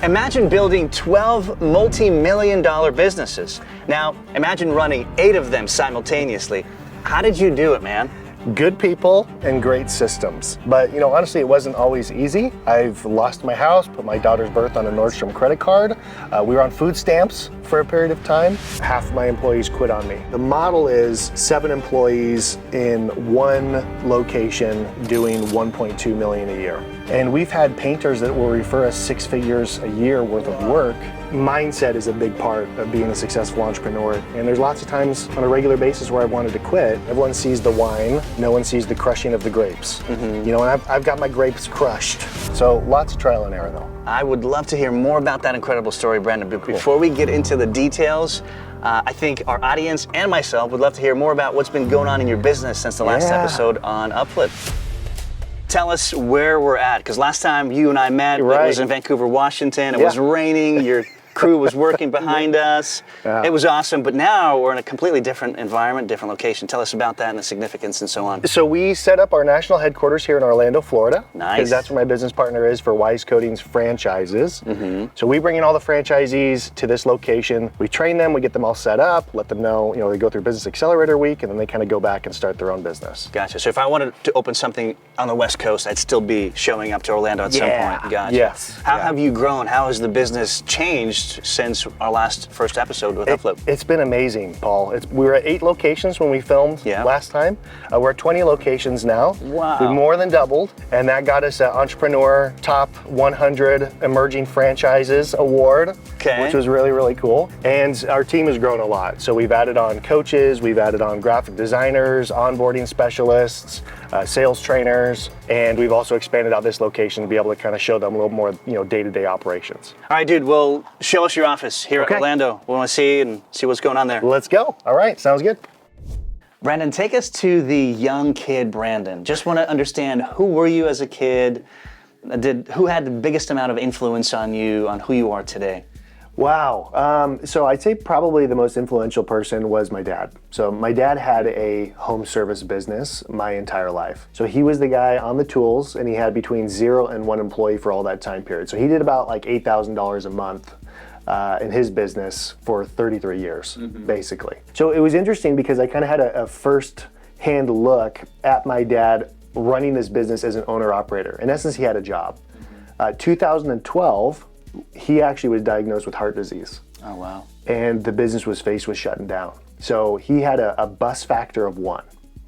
Imagine building 12 multi-million-dollar businesses. Now, imagine running 8 of them simultaneously. How did you do it, man? Good people and great systems. But honestly, it wasn't always easy. I've lost my house, put my daughter's birth on a Nordstrom credit card. We were on food stamps for a period of time. Half of my employees quit on me. The model is 7 employees in one location doing 1.2 million a year. And we've had painters that will refer us 6 figures a year worth of work. Mindset is a big part of being a successful entrepreneur. And there's lots of times on a regular basis where I wanted to quit. Everyone sees the wine, no one sees the crushing of the grapes. And I've got my grapes crushed. So lots of trial and error though. I would love to hear more about that incredible story, Brandon. But before we get into the details, I think our audience and myself would love to hear more about what's been going on in your business since the last episode on UpFlip. Tell us where we're at, because last time you and I met, It was in Vancouver, Washington. It was raining. Your crew was working behind us. It was awesome, but now we're in a completely different environment, different location. Tell us about that and the significance and so on. So we set up our national headquarters here in Orlando, Florida. Nice. Because that's where my business partner is for Wise Coatings franchises. So we bring in all the franchisees to this location. We train them, we get them all set up, let them know, they go through Business Accelerator week, and then they kind of go back and start their own business. Gotcha. So if I wanted to open something on the West Coast, I'd still be showing up to Orlando at some point. Gotcha. Yes. How have you grown? How has the business changed since our first episode with UpFlip? It's been amazing, Paul. We were at 8 locations when we filmed last time. We're at 20 locations now. Wow. We've more than doubled, and that got us an Entrepreneur Top 100 Emerging Franchises Award, which was really, really cool. And our team has grown a lot. So we've added on coaches, we've added on graphic designers, onboarding specialists, sales trainers, and we've also expanded out this location to be able to kind of show them a little more, day-to-day operations. All right, dude, well, show us your office here at Orlando. We want to see what's going on there. Let's go. All right, sounds good. Brandon, take us to the young kid Brandon. Just want to understand, who were you as a kid? Who had the biggest amount of influence on you, on who you are today? Wow. So I'd say probably the most influential person was my dad. So my dad had a home service business my entire life. So he was the guy on the tools, and he had between 0 and 1 employee for all that time period. So he did about like $8,000 a month in his business for 33 years, basically. So it was interesting because I kind of had a first-hand look at my dad running this business as an owner-operator. In essence, he had a job. 2012, he actually was diagnosed with heart disease. Oh, wow. And the business was faced with shutting down. So he had a bust factor of 1.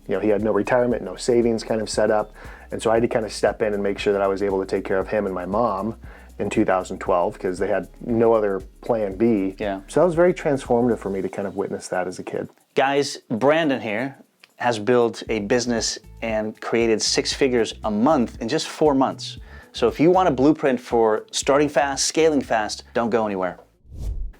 He had no retirement, no savings kind of set up. And so I had to kind of step in and make sure that I was able to take care of him and my mom in 2012 because they had no other plan B. So that was very transformative for me to kind of witness that as a kid. Guys, Brandon here has built a business and created 6 figures a month in just 4 months. So if you want a blueprint for starting fast, scaling fast, don't go anywhere.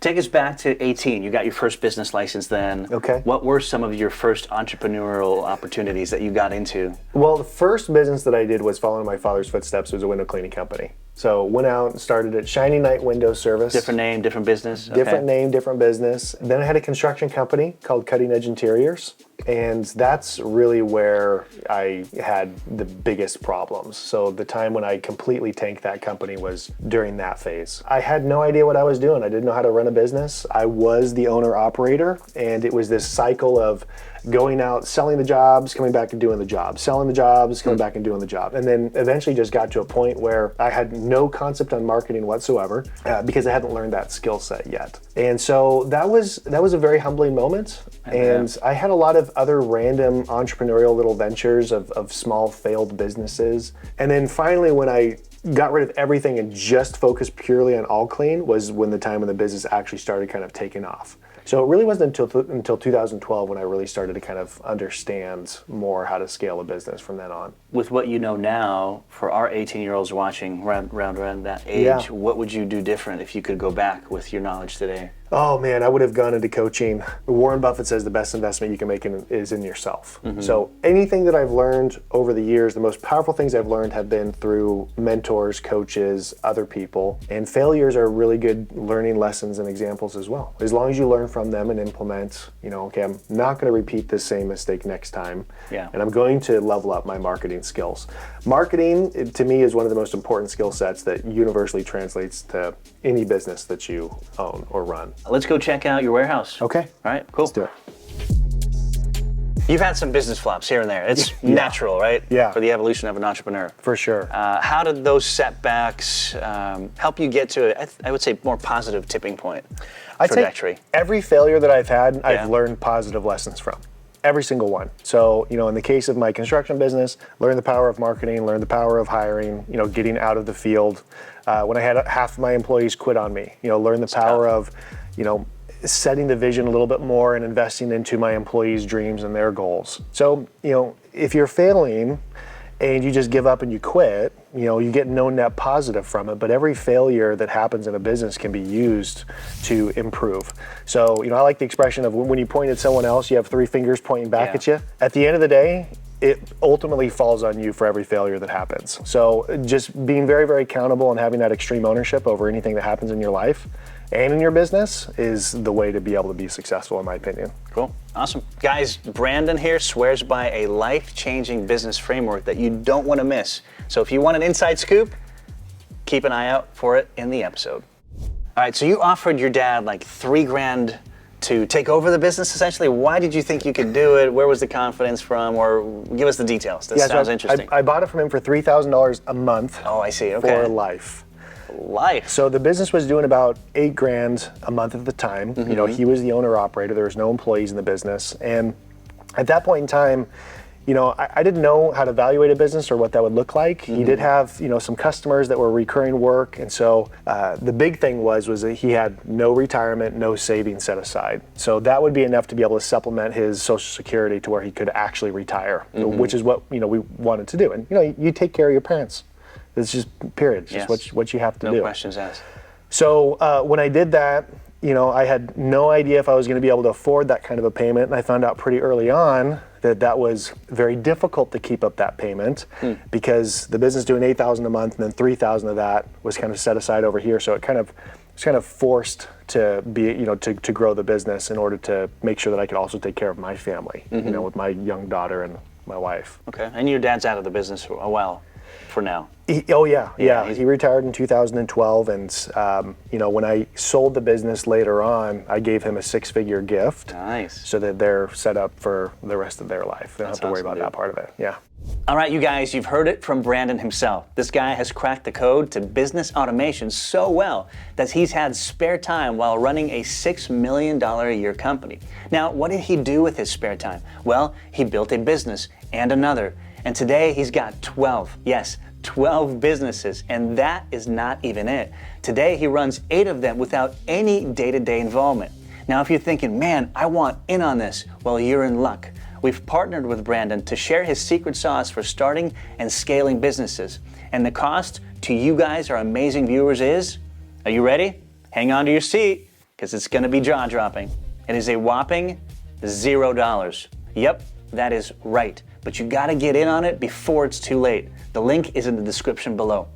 Take us back to 18. You got your first business license then. Okay. What were some of your first entrepreneurial opportunities that you got into? Well, the first business that I did was following my father's footsteps. It was a window cleaning company. So went out and started at Shiny Night Window Service. Different name, different business? Different name, different business. Then I had a construction company called Cutting Edge Interiors. And that's really where I had the biggest problems. So the time when I completely tanked that company was during that phase. I had no idea what I was doing. I didn't know how to run a business. I was the owner operator, and it was this cycle of going out, selling the jobs, coming back and doing the job, selling the jobs, coming back and doing the job. And then eventually just got to a point where I had no concept on marketing whatsoever because I hadn't learned that skill set yet. And so that was a very humbling moment. And I had a lot of other random entrepreneurial little ventures of small failed businesses. And then finally, when I got rid of everything and just focused purely on all clean was when the time when the business actually started kind of taking off. So it really wasn't until 2012 when I really started to kind of understand more how to scale a business from then on. With what you know now, for our 18-year-olds watching around that age, what would you do different if you could go back with your knowledge today? Oh man, I would have gone into coaching. Warren Buffett says the best investment you can make is in yourself. So anything that I've learned over the years, the most powerful things I've learned have been through mentors, coaches, other people. And failures are really good learning lessons and examples as well. As long as you learn from them and implement, okay, I'm not going to repeat this same mistake next time. Yeah. And I'm going to level up my marketing skills. Marketing, to me, is one of the most important skill sets that universally translates to any business that you own or run. Let's go check out your warehouse. Okay. All right, cool. Let's do it. You've had some business flops here and there. It's natural, right? Yeah. For the evolution of an entrepreneur. For sure. How did those setbacks help you get to, I would say, more positive tipping point trajectory? Every failure that I've had, Yeah. I've learned positive lessons from. Every single one. So, in the case of my construction business, learn the power of marketing, learn the power of hiring, getting out of the field. When I had half of my employees quit on me, learn the power of, setting the vision a little bit more and investing into my employees' dreams and their goals. So, if you're failing and you just give up and you quit, you get no net positive from it, but every failure that happens in a business can be used to improve. So, I like the expression of when you point at someone else, you have 3 fingers pointing back at you. At the end of the day, it ultimately falls on you for every failure that happens. So just being very, very accountable and having that extreme ownership over anything that happens in your life and in your business is the way to be able to be successful, in my opinion. Cool, awesome. Guys, Brandon here swears by a life-changing business framework that you don't want to miss. So if you want an inside scoop, keep an eye out for it in the episode. All right, so you offered your dad like $3,000 to take over the business, essentially. Why did you think you could do it? Where was the confidence from? Or give us the details. This sounds interesting. I bought it from him for $3,000 a month. Oh, I see, okay. For life. So the business was doing about $8,000 a month at the time. He was the owner operator. There was no employees in the business. And at that point in time, I didn't know how to evaluate a business or what that would look like. He did have, some customers that were recurring work. And so the big thing was that he had no retirement, no savings set aside. So that would be enough to be able to supplement his Social Security to where he could actually retire, which is what, we wanted to do. And, you take care of your parents. It's just, period. It's just what you have to do. No questions asked. So when I did that, I had no idea if I was going to be able to afford that kind of a payment. And I found out pretty early on that was very difficult to keep up that payment because the business doing $8,000 a month and then $3,000 of that was kind of set aside over here. So it was kind of forced to be, to grow the business in order to make sure that I could also take care of my family, with my young daughter and my wife. Okay, and your dad's out of the business for a while. For now. He retired in 2012, and when I sold the business later on, I gave him a 6-figure gift. Nice. So that they're set up for the rest of their life. They don't have to worry about that part of it. Yeah. All right, you guys, you've heard it from Brandon himself. This guy has cracked the code to business automation so well that he's had spare time while running a $6 million a year company. Now, what did he do with his spare time? Well, he built a business and another. And today he's got 12 businesses, and that is not even it. Today he runs 8 of them without any day-to-day involvement. Now if you're thinking, man, I want in on this, well, you're in luck. We've partnered with Brandon to share his secret sauce for starting and scaling businesses. And the cost to you guys, our amazing viewers, is, are you ready? Hang on to your seat, because it's gonna be jaw-dropping. It is a whopping $0. Yep, that is right. But you gotta get in on it before it's too late. The link is in the description below.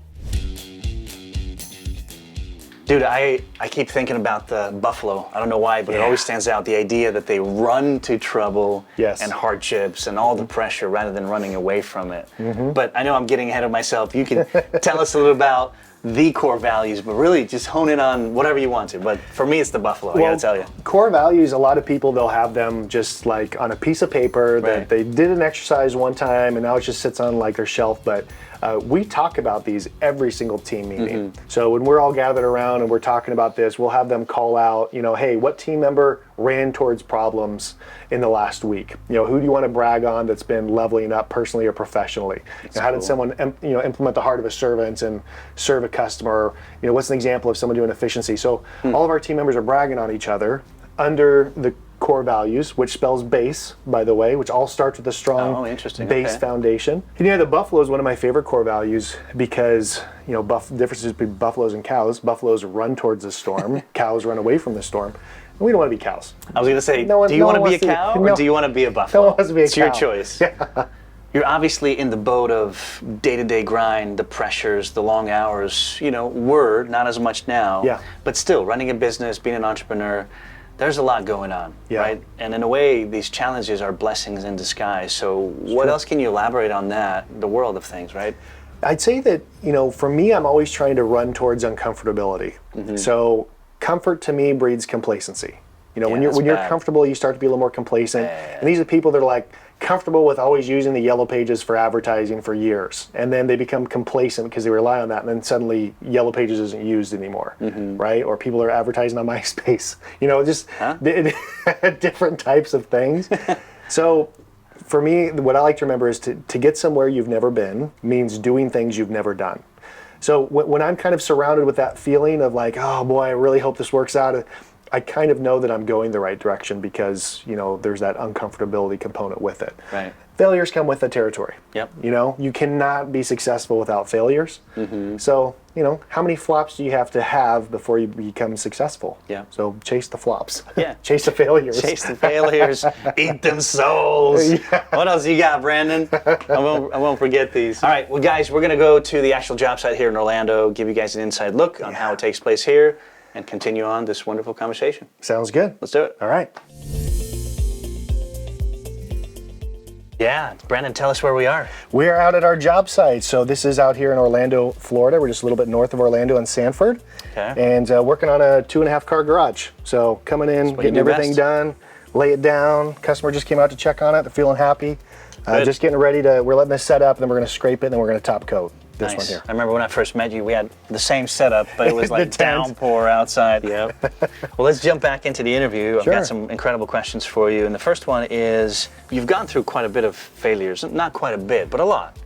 Dude, I keep thinking about the buffalo. I don't know why, but it always stands out. The idea that they run to trouble and hardships and all the pressure rather than running away from it. But I know I'm getting ahead of myself. You can tell us a little about the core values, but really just hone in on whatever you want to. But for me, it's the buffalo, I gotta tell you. Core values, a lot of people, they'll have them just like on a piece of paper that they did an exercise one time and now it just sits on like their shelf. But we talk about these every single team meeting. So when we're all gathered around and we're talking about this, we'll have them call out, hey, what team member ran towards problems in the last week? Who do you want to brag on that's been leveling up personally or professionally? How did someone implement the heart of a servant and serve a customer? What's an example of someone doing efficiency? So all of our team members are bragging on each other under the core values, which spells base, by the way, which all starts with a strong base foundation. And the buffalo is one of my favorite core values because differences between buffaloes and cows. Buffaloes run towards the storm. Cows run away from the storm. And we don't want to be cows. I was going to say, do you want to be a cow or do you want to be a buffalo? No one wants to be a it's cow. your choice. Yeah. You're obviously in the boat of day-to-day grind, the pressures, the long hours, were not as much now, Yeah. but still running a business, being an entrepreneur, there's a lot going on, Yeah. right? And in a way, these challenges are blessings in disguise. So what else can you elaborate on that, the world of things, right? I'd say that, for me, I'm always trying to run towards uncomfortability. So comfort to me breeds complacency. When you're comfortable, you start to be a little more complacent. And these are people that are like comfortable with always using the yellow pages for advertising for years. And then they become complacent because they rely on that. And then suddenly yellow pages isn't used anymore, right? Or people are advertising on MySpace, different types of things. So for me, what I like to remember is to get somewhere you've never been means doing things you've never done. So when I'm kind of surrounded with that feeling of like, oh boy, I really hope this works out, I kind of know that I'm going the right direction because, there's that uncomfortability component with it. Right. Failures come with the territory. Yep. You cannot be successful without failures. So, how many flops do you have to have before you become successful? Yeah. So chase the flops. Yeah. Chase the failures. Chase the failures. Eat them souls. Yeah. What else you got, Brandon? I won't forget these. All right, well, guys, we're going to go to the actual job site here in Orlando, give you guys an inside look on how it takes place here, and continue on this wonderful conversation. Sounds good. Let's do it. All right. Yeah, Brandon, tell us where we are. We are out at our job site. So this is out here in Orlando, Florida. We're just a little bit north of Orlando in Sanford. Okay. And working on a 2.5 car garage. So coming in, getting everything done, lay it down. Customer just came out to check on it. They're feeling happy. Just getting ready we're letting this set up, and then we're going to scrape it, and then we're going to top coat this one here. I remember when I first met you, we had the same setup, but it was like downpour outside. Yep. Well, let's jump back into the interview. I've got some incredible questions for you. And the first one is, you've gone through quite a bit of failures. Not quite a bit, but a lot.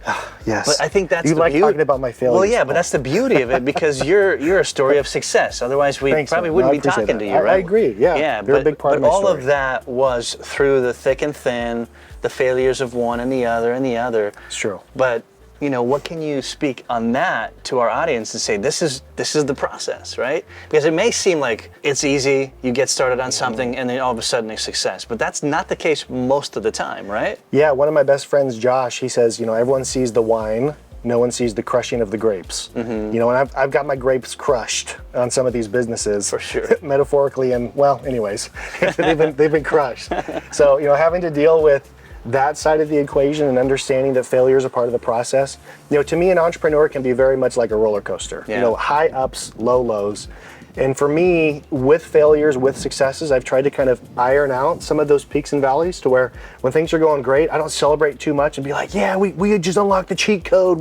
Yes. But I think that's you the like beauty. talking about my failures. Well, yeah, but that's the beauty of it because you're a story of success. Otherwise, we probably wouldn't be talking to you, right? I agree. Yeah. Yeah, They're a big part of my all story. of that was through the thick and thin, the failures of one and the other and the other. It's true. But what can you speak on that to our audience and say, this is the process, right? Because it may seem like it's easy, you get started on something and then all of a sudden it's success, but that's not the case most of the time, right? Yeah, one of my best friends, Josh, he says, everyone sees the wine, no one sees the crushing of the grapes. And I've got my grapes crushed on some of these businesses. For sure. Metaphorically and, well, anyways, they've been crushed. So, having to deal with that side of the equation and understanding that failure is a part of the process. To me, an entrepreneur can be very much like a roller coaster. Yeah. High ups, low lows. And for me, with failures, with successes, I've tried to kind of iron out some of those peaks and valleys to where when things are going great, I don't celebrate too much and be like, yeah, we just unlocked the cheat code.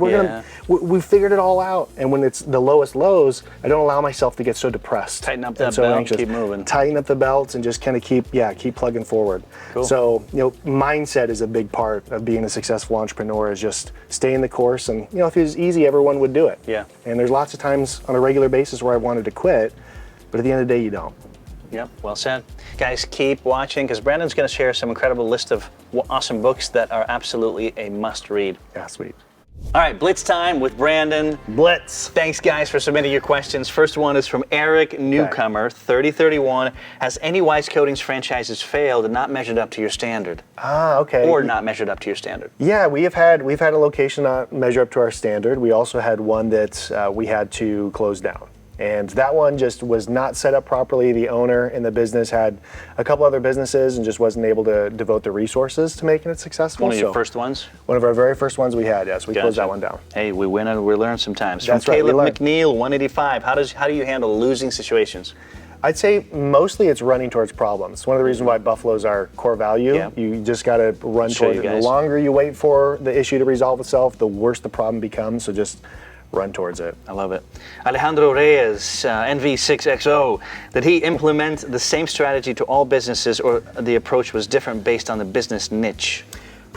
We figured it all out. And when it's the lowest lows, I don't allow myself to get so depressed. Tighten up that belt, keep moving. Tighten up the belts and just kind of keep plugging forward. Cool. So, mindset is a big part of being a successful entrepreneur, is just staying the course. And, if it was easy, everyone would do it. Yeah. And there's lots of times on a regular basis where I wanted to quit, but at the end of the day, you don't. Yep, well said. Guys, keep watching because Brandon's going to share some incredible list of awesome books that are absolutely a must read. Yeah, sweet. All right, Blitz time with Brandon. Blitz. Thanks, guys, for submitting your questions. First one is from Eric Newcomer, 3031. Has any Wise Coatings franchises failed and not measured up to your standard? Okay. Or not measured up to your standard? Yeah, we've had a location not measure up to our standard. We also had one that we had to close down. And that one just was not set up properly. The owner in the business had a couple other businesses and just wasn't able to devote the resources to making it successful. One of your first ones? One of our very first ones we had, yes. We closed that one down. Hey, we win and we learn sometimes. That's From right, Caleb McNeil, 185. How do you handle losing situations? I'd say mostly it's running towards problems. One of the reasons why buffaloes are core value. Yeah. You just got to run towards it. The longer you wait for the issue to resolve itself, the worse the problem becomes. So just run towards it. I love it. Alejandro Reyes, NV6XO, did he implement the same strategy to all businesses or the approach was different based on the business niche?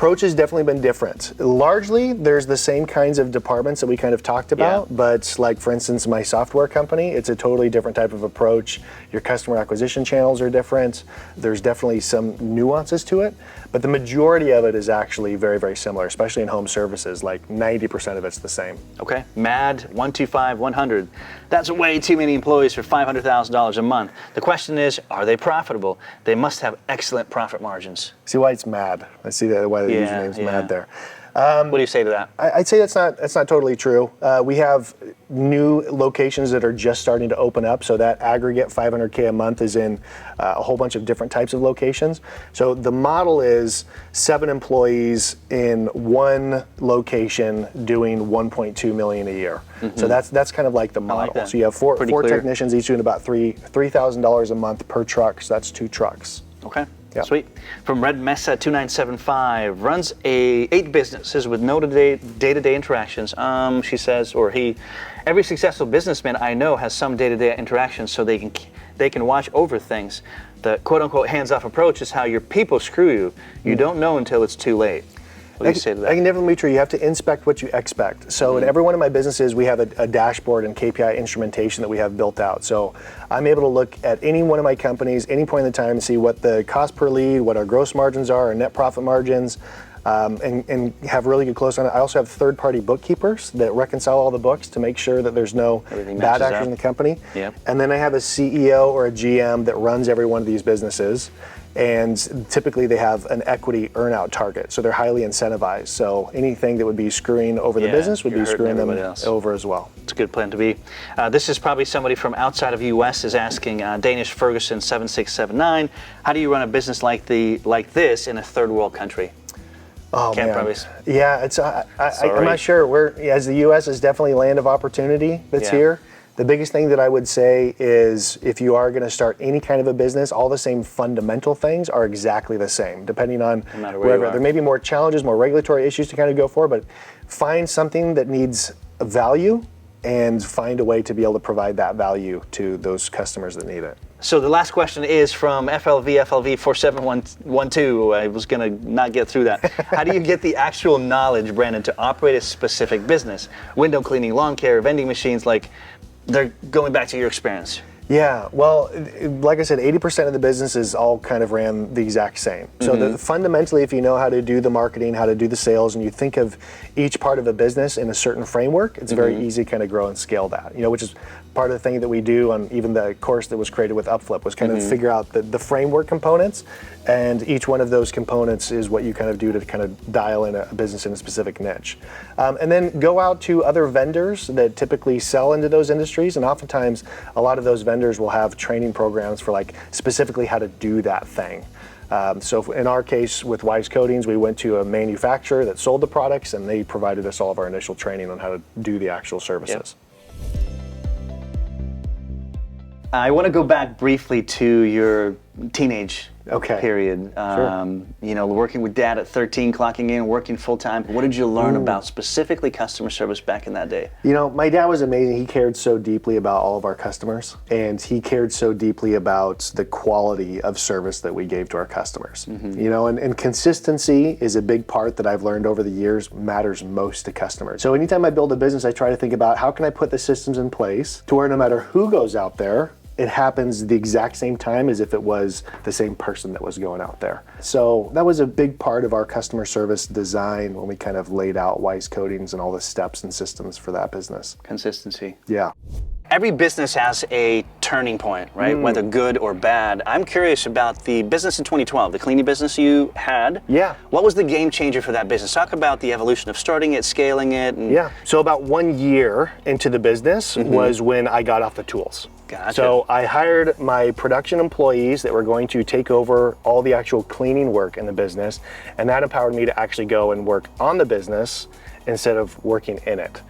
approach has definitely been different. Largely, there's the same kinds of departments that we kind of talked about, but like for instance, my software company, it's a totally different type of approach. Your customer acquisition channels are different. There's definitely some nuances to it, but the majority of it is actually very, very similar, especially in home services. Like 90% of it's the same. Okay, MAD 125-100. That's way too many employees for $500,000 a month. The question is, are they profitable? They must have excellent profit margins. See why it's MAD. I see that why the username's MAD there. What do you say to that? I'd say that's not totally true. We have new locations that are just starting to open up, so that aggregate $500K a month is in a whole bunch of different types of locations. So the model is 7 employees in one location doing $1.2 million a year. So that's kind of like the model. Like so you have four clear. technicians, each doing about $3,000 a month per truck. So that's 2 trucks. Okay. Yep. Sweet. From Red Mesa 2975, runs 8 businesses with no day-to-day interactions. She says, or he, every successful businessman I know has some day-to-day interactions, so they can watch over things. The quote-unquote hands-off approach is how your people screw you. You don't know until it's too late. What do you say to that? I can definitely be true. You have to inspect what you expect. So in every one of my businesses, we have a dashboard and KPI instrumentation that we have built out. So I'm able to look at any one of my companies, any point in the time, and see what the cost per lead, what our gross margins are, our net profit margins, and have really good close on it. I also have third-party bookkeepers that reconcile all the books to make sure that there's no bad actors in the company. Yep. And then I have a CEO or a GM that runs every one of these businesses. And typically they have an equity earnout target, so they're highly incentivized. So anything that would be screwing over the business would be screwing them over as well. It's a good plan to be. This is probably somebody from outside of the U.S. is asking Danish Ferguson 7679, how do you run a business like this in a third world country? Oh man, probably... yeah, it's I'm not sure. As the U.S. is definitely a land of opportunity that's here. The biggest thing that I would say is if you are going to start any kind of a business, all the same fundamental things are exactly the same, depending on wherever. There may be more challenges, more regulatory issues to kind of go for, but find something that needs value and find a way to be able to provide that value to those customers that need it. So the last question is from FLV 4712. I was going to not get through that. How do you get the actual knowledge, Brandon, to operate a specific business? Window cleaning, lawn care, vending machines, like they're going back to your experience. Yeah, well, like I said, 80% of the business is all kind of ran the exact same. So fundamentally, if you know how to do the marketing, how to do the sales, and you think of each part of a business in a certain framework, it's very easy to kind of grow and scale that, which is part of the thing that we do on even the course that was created with UpFlip was kind of figure out the framework components, and each one of those components is what you kind of do to kind of dial in a business in a specific niche. And then go out to other vendors that typically sell into those industries, and oftentimes a lot of those vendors will have training programs for like specifically how to do that thing. So in our case with Wise Coatings, we went to a manufacturer that sold the products, and they provided us all of our initial training on how to do the actual services. I want to go back briefly to your teenage period. Working with dad at 13, clocking in, working full time. What did you learn about specifically customer service back in that day? My dad was amazing. He cared so deeply about all of our customers, and he cared so deeply about the quality of service that we gave to our customers. And consistency is a big part that I've learned over the years matters most to customers. So anytime I build a business, I try to think about how can I put the systems in place to where no matter who goes out there, it happens the exact same time as if it was the same person that was going out there. So that was a big part of our customer service design when we kind of laid out Wise Coatings and all the steps and systems for that business. Consistency. Yeah. Every business has a turning point, right? Whether good or bad. I'm curious about the business in 2012, the cleaning business you had. Yeah. What was the game changer for that business? Talk about the evolution of starting it, scaling it. And... So about 1 year into the business was when I got off the tools. Gotcha. So I hired my production employees that were going to take over all the actual cleaning work in the business, and that empowered me to actually go and work on the business instead of working in it.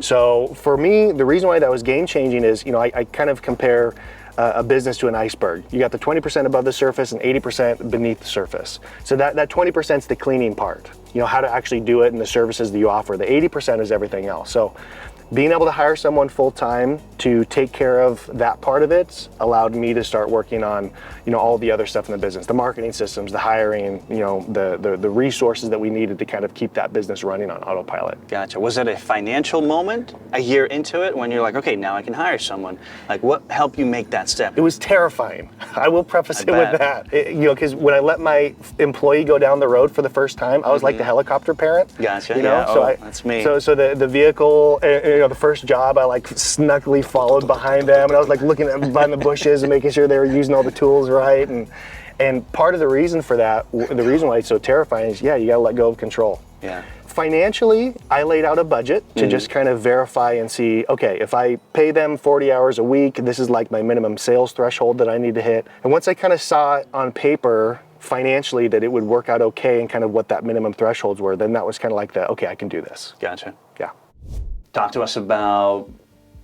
So for me, the reason why that was game changing is, I kind of compare a business to an iceberg. You got the 20% above the surface and 80% beneath the surface. So that 20% is the cleaning part, how to actually do it and the services that you offer. The 80% is everything else. So being able to hire someone full-time to take care of that part of it allowed me to start working on, all the other stuff in the business, the marketing systems, the hiring, the resources that we needed to kind of keep that business running on autopilot. Gotcha. Was it a financial moment a year into it when you're like, okay, now I can hire someone? Like, what helped you make that step? It was terrifying. I will preface it bet. with that. Because when I let my employee go down the road for the first time, I was like the helicopter parent. Gotcha. That's me. So the vehicle, the first job, I like snuggly followed behind them, and I was like looking at behind the bushes and making sure they were using all the tools right. And part of the reason for that, the reason why it's so terrifying is, you gotta let go of control. Yeah. Financially, I laid out a budget to just kind of verify and see, okay, if I pay them 40 hours a week, this is like my minimum sales threshold that I need to hit. And once I kind of saw it on paper financially that it would work out okay and kind of what that minimum thresholds were, then that was kind of like okay, I can do this. Gotcha. Yeah. Talk to us about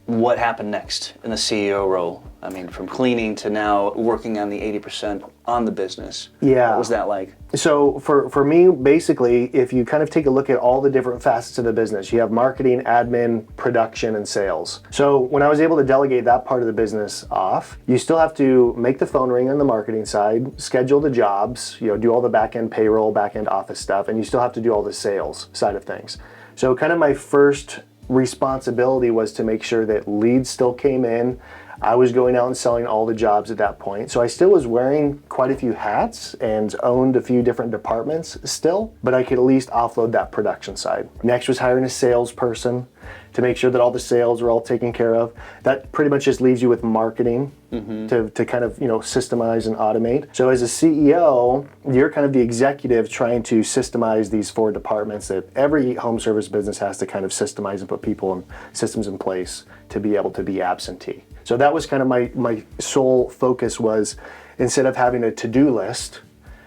what happened next in the CEO role. I mean, from cleaning to now working on the 80% on the business. Yeah. What was that like? So for me, basically, if you kind of take a look at all the different facets of the business, you have marketing, admin, production, and sales. So when I was able to delegate that part of the business off, you still have to make the phone ring on the marketing side, schedule the jobs, do all the back-end payroll, back-end office stuff, and you still have to do all the sales side of things. So kind of my first responsibility was to make sure that leads still came in. I was going out and selling all the jobs at that point. So I still was wearing quite a few hats and owned a few different departments still, but I could at least offload that production side. Next was hiring a salesperson to make sure that all the sales were all taken care of. That pretty much just leaves you with marketing to kind of, systemize and automate. So as a CEO, you're kind of the executive trying to systemize these 4 departments that every home service business has to kind of systemize and put people and systems in place to be able to be absentee. So that was kind of my sole focus, was instead of having a to-do list,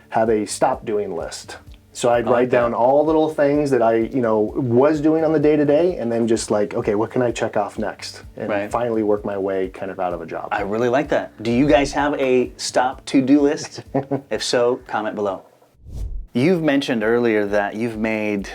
have a stop doing list. So I'd write down all the little things that I, was doing on the day-to-day, and then just like, okay, what can I check off next? And finally work my way kind of out of a job. I really like that. Do you guys have a stop to-do list? If so, comment below. You've mentioned earlier that you've made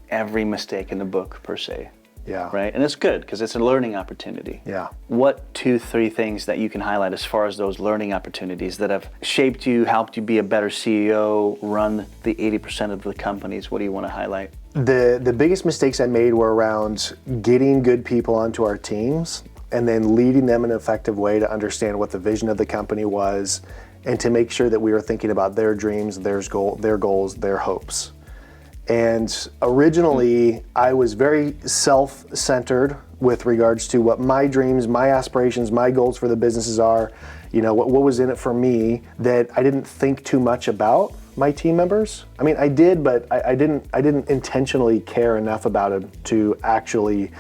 every mistake in the book, per se. Yeah. Right? And it's good because it's a learning opportunity. Yeah. What 2-3 things that you can highlight as far as those learning opportunities that have shaped you, helped you be a better CEO, run the 80% of the companies? What do you want to highlight? The biggest mistakes I made were around getting good people onto our teams and then leading them in an effective way to understand what the vision of the company was and to make sure that we were thinking about their dreams, their goals, their hopes. And originally, I was very self-centered with regards to what my dreams, my aspirations, my goals for the businesses are, what was in it for me, that I didn't think too much about my team members. I mean, I did, but I didn't intentionally care enough about it to actually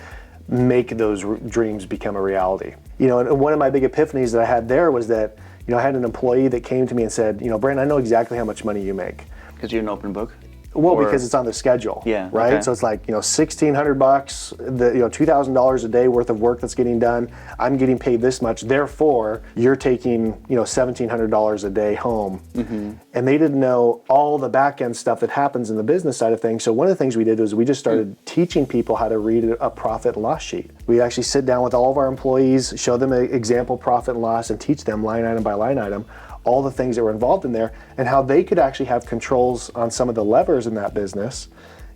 make those dreams become a reality. And one of my big epiphanies that I had there was that, I had an employee that came to me and said, Brandon, I know exactly how much money you make. Because you're an open book? Well, because it's on the schedule, right? Okay. So it's like, $1,600, $2,000 a day worth of work that's getting done. I'm getting paid this much. Therefore, you're taking, $1,700 a day home. And they didn't know all the back end stuff that happens in the business side of things. So one of the things we did was we just started teaching people how to read a profit and loss sheet. We actually sit down with all of our employees, show them an example profit and loss, and teach them line item by line item all the things that were involved in there and how they could actually have controls on some of the levers in that business.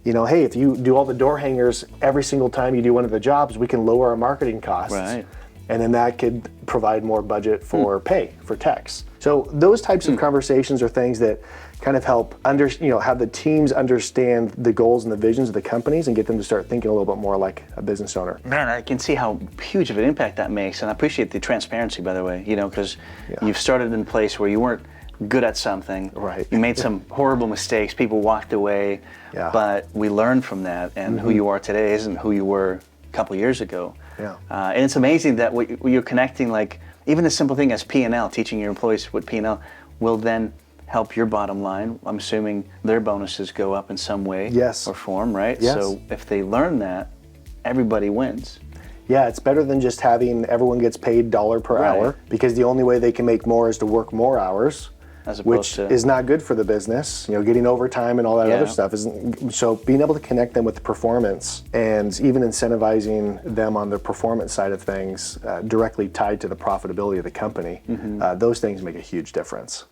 Hey, if you do all the door hangers every single time you do one of the jobs, we can lower our marketing costs. Right. And then that could provide more budget for pay, for techs. So those types of conversations are things that kind of help have the teams understand the goals and the visions of the companies and get them to start thinking a little bit more like a business owner. Man, I can see how huge of an impact that makes, and I appreciate the transparency, by the way, because you've started in a place where you weren't good at something. Right. You made some horrible mistakes, people walked away, but we learned from that, and who you are today isn't who you were a couple years ago. Yeah. And it's amazing that you're connecting, like, even a simple thing as P&L, teaching your employees what P&L will then help your bottom line. I'm assuming their bonuses go up in some way or form, right? Yes. So if they learn that, everybody wins. Yeah, it's better than just having everyone gets paid $1 per hour, because the only way they can make more is to work more hours. as opposed which to is not good for the business. Getting overtime and all that other stuff isn't. So being able to connect them with the performance and even incentivizing them on the performance side of things directly tied to the profitability of the company, those things make a huge difference.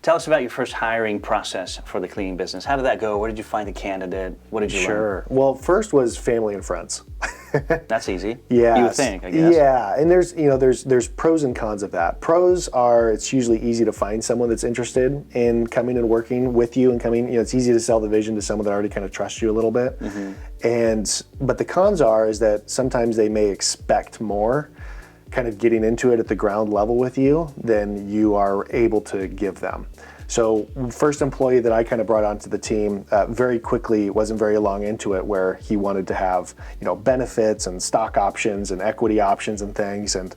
Tell us about your first hiring process for the cleaning business. How did that go? Where did you find the candidate? What did you learn? Sure. Well, first was family and friends. That's easy. Yeah. You would think, I guess. Yeah, and there's pros and cons of that. Pros are it's usually easy to find someone that's interested in coming and working with you and coming. It's easy to sell the vision to someone that already kind of trusts you a little bit. But the cons is that sometimes they may expect more, kind of getting into it at the ground level with you than you are able to give them. So first employee that I kind of brought onto the team very quickly, wasn't very long into it, where he wanted to have benefits and stock options and equity options and things, and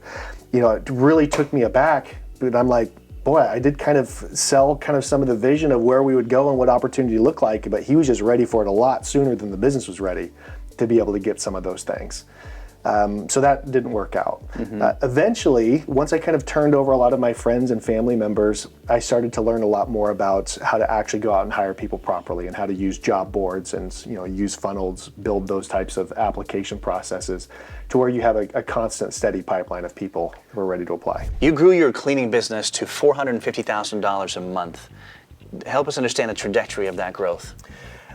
it really took me aback. But I'm like, boy, I did kind of sell kind of some of the vision of where we would go and what opportunity looked like, but he was just ready for it a lot sooner than the business was ready to be able to get some of those things. So that didn't work out. Eventually, once I kind of turned over a lot of my friends and family members, I started to learn a lot more about how to actually go out and hire people properly and how to use job boards and use funnels, build those types of application processes to where you have a constant, steady pipeline of people who are ready to apply. You grew your cleaning business to $450,000 a month. Help us understand the trajectory of that growth.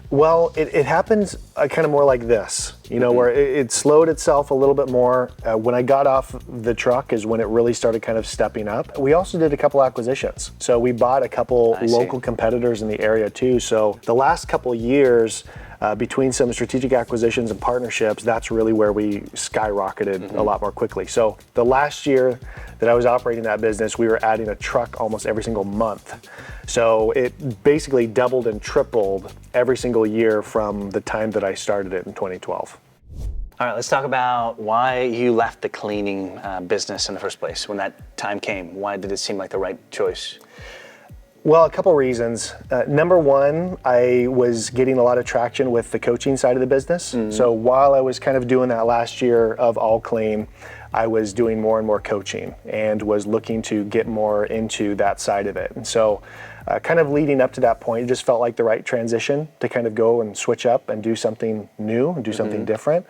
Well, it happened kind of more like this, where it slowed itself a little bit more. When I got off the truck is when it really started kind of stepping up. We also did a couple acquisitions. So we bought a couple local competitors in the area too. So the last couple years, between some strategic acquisitions and partnerships, that's really where we skyrocketed a lot more quickly. So the last year that I was operating that business, we were adding a truck almost every single month. So it basically doubled and tripled every single year from the time that I started it in 2012. All right, let's talk about why you left the cleaning business in the first place. When that time came, why did it seem like the right choice? Well, a couple reasons. Number one, I was getting a lot of traction with the coaching side of the business. So while I was kind of doing that last year of all clean, I was doing more and more coaching and was looking to get more into that side of it. And so kind of leading up to that point, it just felt like the right transition to kind of go and switch up and do something new and do something different.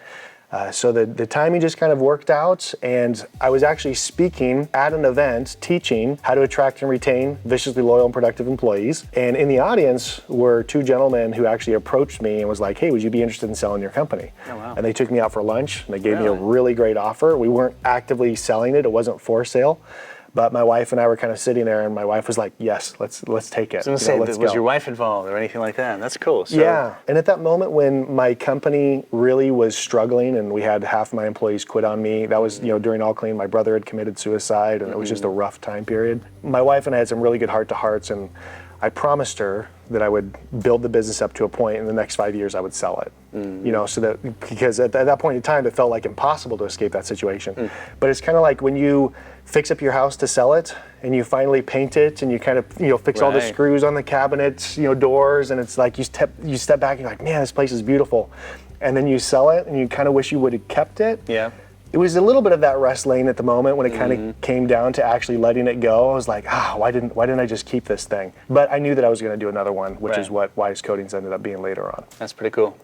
So the timing just kind of worked out, and I was actually speaking at an event teaching how to attract and retain viciously loyal and productive employees. And in the audience were two gentlemen who actually approached me and was like, hey, would you be interested in selling your company? Oh, wow. And they took me out for lunch and they gave me a really great offer. We weren't actively selling it. It wasn't for sale. But my wife and I were kind of sitting there, and my wife was like, yes, let's take it. Was your wife involved or anything like that? That's cool. So. Yeah, and at that moment when my company really was struggling and we had half my employees quit on me, that was during All Clean, my brother had committed suicide, and it was just a rough time period. My wife and I had some really good heart-to-hearts, and I promised her that I would build the business up to a point in the next 5 years I would sell it. So that, because at that point in time it felt like impossible to escape that situation. But it's kind of like when you fix up your house to sell it and you finally paint it and you kind of fix all the screws on the cabinets, doors, and it's like you step back and you're like, man, this place is beautiful. And then you sell it and you kind of wish you would have kept it. Yeah. It was a little bit of that wrestling at the moment when it kind of came down to actually letting it go. I was like, why didn't I just keep this thing? But I knew that I was going to do another one, which is what Wise Coatings ended up being later on. That's pretty cool.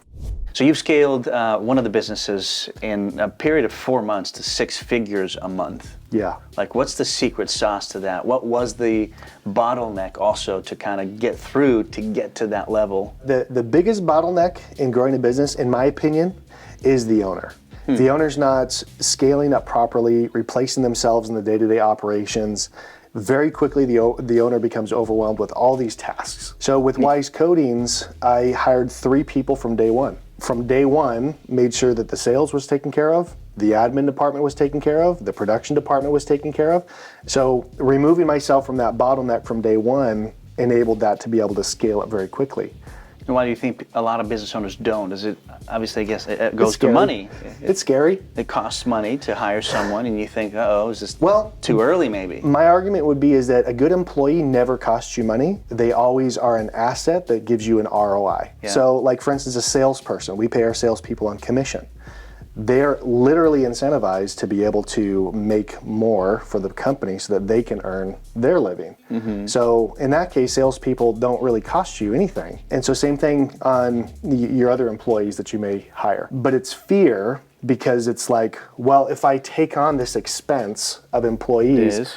So you've scaled one of the businesses in a period of 4 months to 6 figures a month. Yeah. Like, what's the secret sauce to that? What was the bottleneck also to kind of get through to get to that level? The biggest bottleneck in growing a business, in my opinion, is the owner. The owner's not scaling up properly, replacing themselves in the day-to-day operations. Very quickly, the owner becomes overwhelmed with all these tasks. So with Wise Coatings, I hired 3 people from day one. From day one, made sure that the sales was taken care of, the admin department was taken care of, the production department was taken care of. So removing myself from that bottleneck from day one enabled that to be able to scale up very quickly. And why do you think a lot of business owners don't? Is it, obviously, I guess it goes to money. It's scary. It costs money to hire someone, and you think, is this well, too early maybe? My argument would be is that a good employee never costs you money. They always are an asset that gives you an ROI. Yeah. So like, for instance, a salesperson, we pay our salespeople on commission. they're literally incentivized to be able to make more for the company so that they can earn their living. So in that case, salespeople don't really cost you anything. And so same thing on your other employees that you may hire. But it's fear, because it's like, well, if I take on this expense of employees,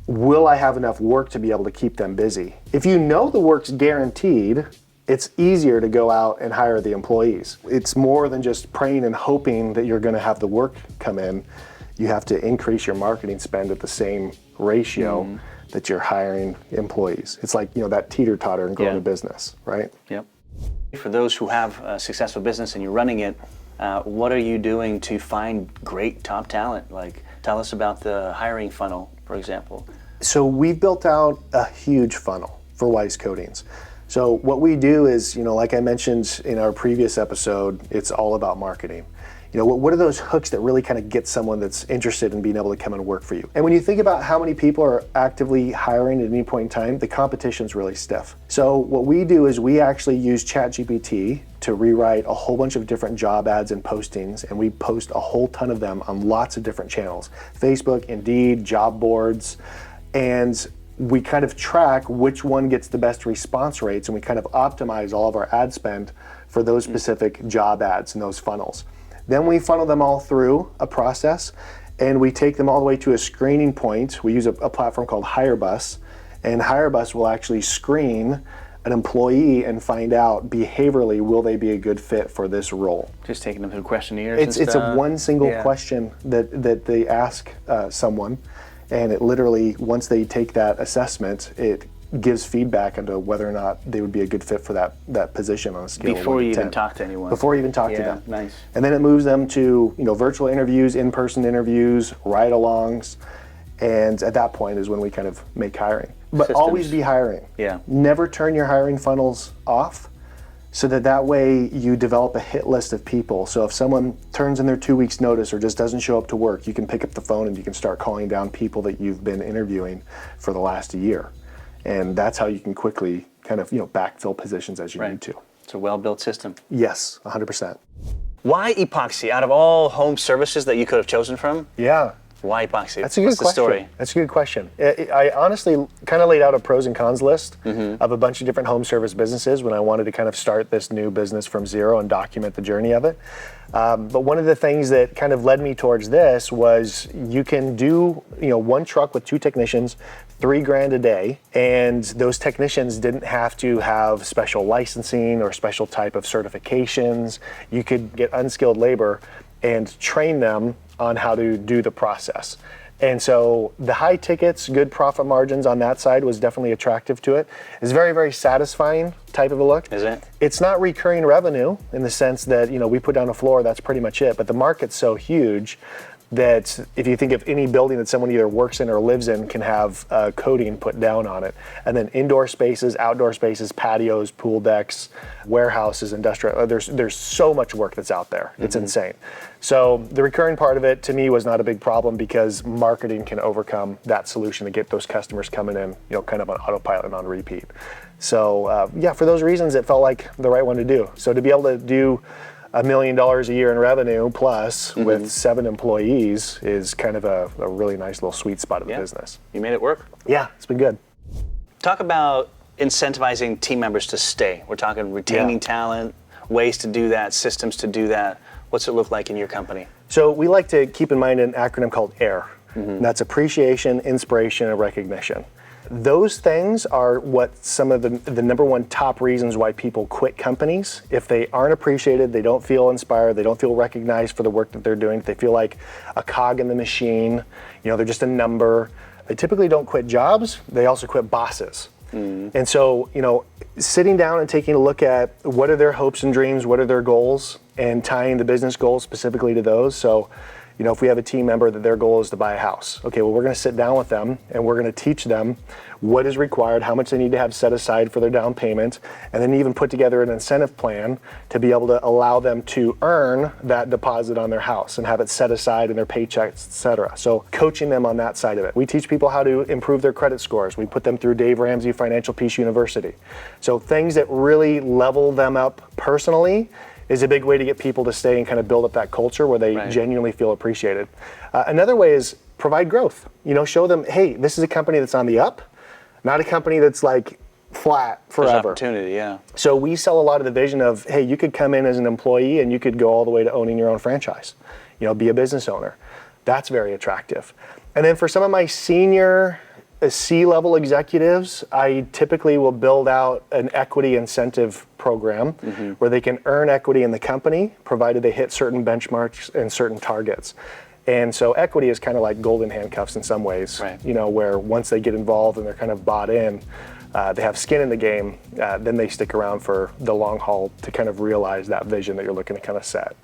will I have enough work to be able to keep them busy? If you know the work's guaranteed, it's easier to go out and hire the employees. It's more than just praying and hoping that you're going to have the work come in. You have to increase your marketing spend at the same ratio that you're hiring employees. It's like, that teeter-totter and growing a business, right? Yep. For those who have a successful business and you're running it, what are you doing to find great top talent? Like, tell us about the hiring funnel, for example. So we've built out a huge funnel for Wise Coatings. So what we do is, like I mentioned in our previous episode, it's all about marketing. What are those hooks that really kind of get someone that's interested in being able to come and work for you? And when you think about how many people are actively hiring at any point in time, the competition's really stiff. So what we do is we actually use ChatGPT to rewrite a whole bunch of different job ads and postings, and we post a whole ton of them on lots of different channels: Facebook, Indeed, job boards, and we kind of track which one gets the best response rates, and we kind of optimize all of our ad spend for those specific job ads and those funnels. Then we funnel them all through a process, and we take them all the way to a screening point. We use a platform called HireBus, and HireBus will actually screen an employee and find out behaviorally, will they be a good fit for this role? Just taking them through questionnaires. It's a one single question that they ask someone. And it literally, once they take that assessment, it gives feedback into whether or not they would be a good fit for that position on a scale Before of 1 you to 10. even talk to anyone. Before you even talk to them. Nice. And then it moves them to virtual interviews, in-person interviews, ride-alongs, and at that point is when we kind of make hiring. But always be hiring. Yeah. Never turn your hiring funnels off, so that way you develop a hit list of people. So if someone turns in their 2 weeks notice or just doesn't show up to work, you can pick up the phone and you can start calling down people that you've been interviewing for the last year. And that's how you can quickly kind of backfill positions as you need to. It's a well-built system. Yes, 100%. Why epoxy? Out of all home services that you could have chosen from, Yeah. why epoxy? That's a good What's question. the story? That's a good question. I honestly kind of laid out a pros and cons list of a bunch of different home service businesses when I wanted to kind of start this new business from zero and document the journey of it. But one of the things that kind of led me towards this was you can do one truck with 2 technicians, $3,000 a day, and those technicians didn't have to have special licensing or special type of certifications. You could get unskilled labor and train them on how to do the process. And so the high tickets, good profit margins on that side was definitely attractive to it. It's very, very satisfying type of a look. Is it? It's not recurring revenue in the sense that, we put down a floor, that's pretty much it. But the market's so huge that if you think of any building that someone either works in or lives in can have coating put down on it. And then indoor spaces, outdoor spaces, patios, pool decks, warehouses, industrial, there's so much work that's out there. It's insane. So the recurring part of it to me was not a big problem because marketing can overcome that solution to get those customers coming in, kind of on autopilot and on repeat. So for those reasons, it felt like the right one to do. So to be able to do $1 million a year in revenue plus with 7 employees is kind of a really nice little sweet spot of the business. You made it work? Yeah, it's been good. Talk about incentivizing team members to stay. We're talking retaining talent, ways to do that, systems to do that. What's it look like in your company? So we like to keep in mind an acronym called AIR. And that's appreciation, inspiration, and recognition. Those things are what some of the number one top reasons why people quit companies. If they aren't appreciated, they don't feel inspired, they don't feel recognized for the work that they're doing, if they feel like a cog in the machine, they're just a number. They typically don't quit jobs, they also quit bosses. And so, sitting down and taking a look at what are their hopes and dreams, what are their goals, and tying the business goals specifically to those. So, if we have a team member that their goal is to buy a house, okay, well, we're going to sit down with them and we're going to teach them what is required, how much they need to have set aside for their down payment, and then even put together an incentive plan to be able to allow them to earn that deposit on their house and have it set aside in their paychecks, etc. So coaching them on that side of it. We teach people how to improve their credit scores. We put them through Dave Ramsey Financial Peace University. So things that really level them up personally is a big way to get people to stay and kind of build up that culture where they genuinely feel appreciated. Another way is provide growth. Show them, hey, this is a company that's on the up, not a company that's like flat forever. There's opportunity, yeah. So we sell a lot of the vision of, hey, you could come in as an employee and you could go all the way to owning your own franchise. Be a business owner. That's very attractive. And then for some of my senior C-level executives, I typically will build out an equity incentive program where they can earn equity in the company, provided they hit certain benchmarks and certain targets. And so equity is kind of like golden handcuffs in some ways, where once they get involved and they're kind of bought in, they have skin in the game, then they stick around for the long haul to kind of realize that vision that you're looking to kind of set.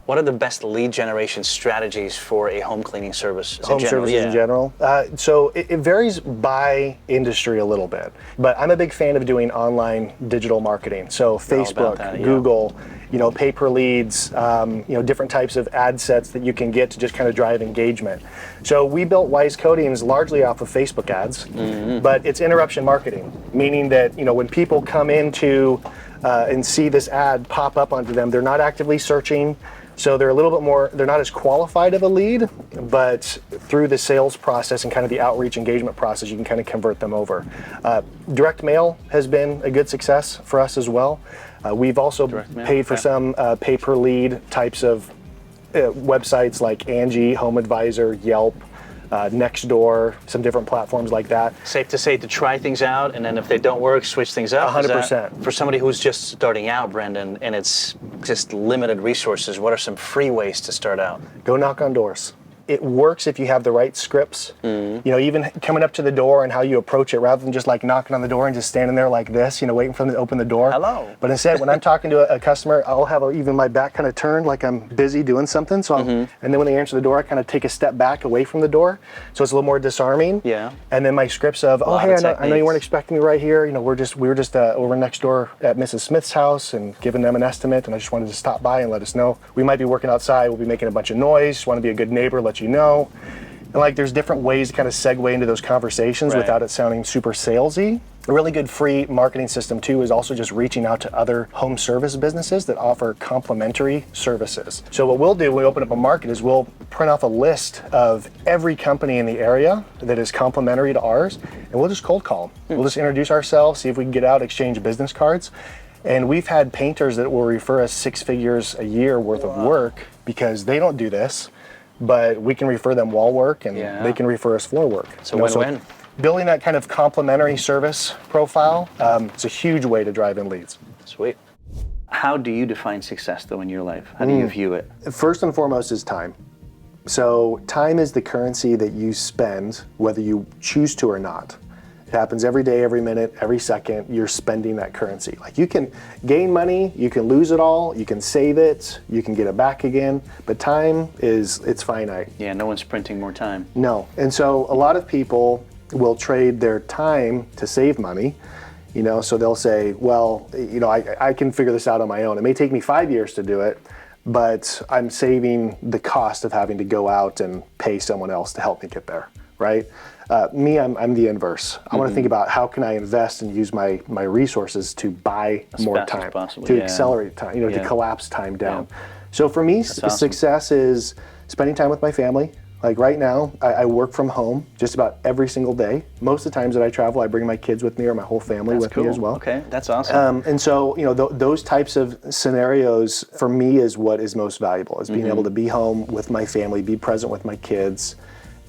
What are the best lead generation strategies for a home cleaning service? Home services in general? So it varies by industry a little bit, but I'm a big fan of doing online digital marketing. So Facebook, Google, pay-per leads, different types of ad sets that you can get to just kind of drive engagement. So we built Wise Coatings largely off of Facebook ads, but it's interruption marketing, meaning that, when people come into and see this ad pop up onto them, they're not actively searching. So they're a little bit more, they're not as qualified of a lead, but through the sales process and kind of the outreach engagement process, you can kind of convert them over. Direct mail has been a good success for us as well. We've also paid for some pay-per-lead types of websites like Angie, Home Advisor, Yelp, Nextdoor, some different platforms like that. Safe to say to try things out, and then if they don't work, switch things up? 100%. For somebody who's just starting out, Brendan, and it's just limited resources, what are some free ways to start out? Go knock on doors. It works if you have the right scripts. Even coming up to the door and how you approach it, rather than just like knocking on the door and just standing there like this, waiting for them to open the door. Hello. But instead, when I'm talking to a customer, I'll have even my back kind of turned like I'm busy doing something. So and then when they answer the door, I kind of take a step back away from the door, so it's a little more disarming. Yeah. And then my scripts of, oh hey, I know you weren't expecting me right here. We were just over next door at Mrs. Smith's house and giving them an estimate, and I just wanted to stop by and let us know we might be working outside. We'll be making a bunch of noise. Want to be a good neighbor, let you know. And there's different ways to kind of segue into those conversations without it sounding super salesy. A really good free marketing system too is also just reaching out to other home service businesses that offer complementary services. So what we'll do when we open up a market is we'll print off a list of every company in the area that is complementary to ours, and we'll just cold call them. We'll just introduce ourselves, see if we can get out, exchange business cards. And we've had painters that will refer us 6 figures a year worth of work because they don't do this. But we can refer them wall work, and they can refer us floor work. So win-win. Building that kind of complementary service profile, it's a huge way to drive in leads. Sweet. How do you define success, though, in your life? How do you view it? First and foremost is time. So time is the currency that you spend, whether you choose to or not. It happens every day, every minute, every second. You're spending that currency. You can gain money, you can lose it all, you can save it, you can get it back again, but time it's finite. Yeah, no one's printing more time. No, and so a lot of people will trade their time to save money. So they'll say, well, I can figure this out on my own. It may take me 5 years to do it, but I'm saving the cost of having to go out and pay someone else to help me get there, right? I'm the inverse. I want to think about how can I invest and use my resources to buy more time, to accelerate time, to collapse time down. So for me, success is spending time with my family. Right now, I work from home just about every single day. Most of the times that I travel, I bring my kids with me or my whole family with me as well. Okay, that's awesome. And so, those types of scenarios for me is what is most valuable, is being able to be home with my family, be present with my kids,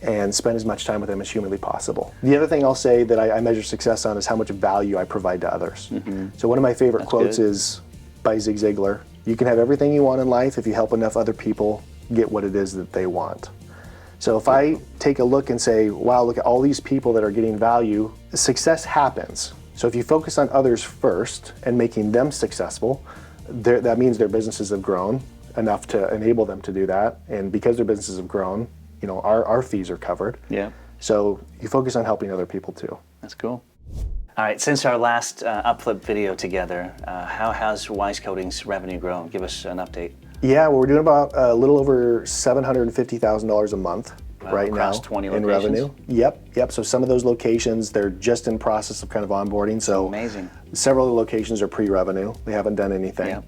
and spend as much time with them as humanly possible. The other thing I'll say that I measure success on is how much value I provide to others. So one of my favorite quotes is by Zig Ziglar: you can have everything you want in life if you help enough other people get what it is that they want. So if I take a look and say, wow, look at all these people that are getting value, success happens. So if you focus on others first and making them successful, that means their businesses have grown enough to enable them to do that. And because their businesses have grown, our fees are covered. Yeah. So you focus on helping other people too. That's cool. All right, since our last UpFlip video together, how has Wise Coatings revenue grown? Give us an update. Yeah, well, we're doing about a little over $750,000 a month right now 20 in locations. revenue. Yep. So some of those locations, they're just in process of kind of onboarding. So amazing. Several of the locations are pre-revenue. They haven't done anything. Yep.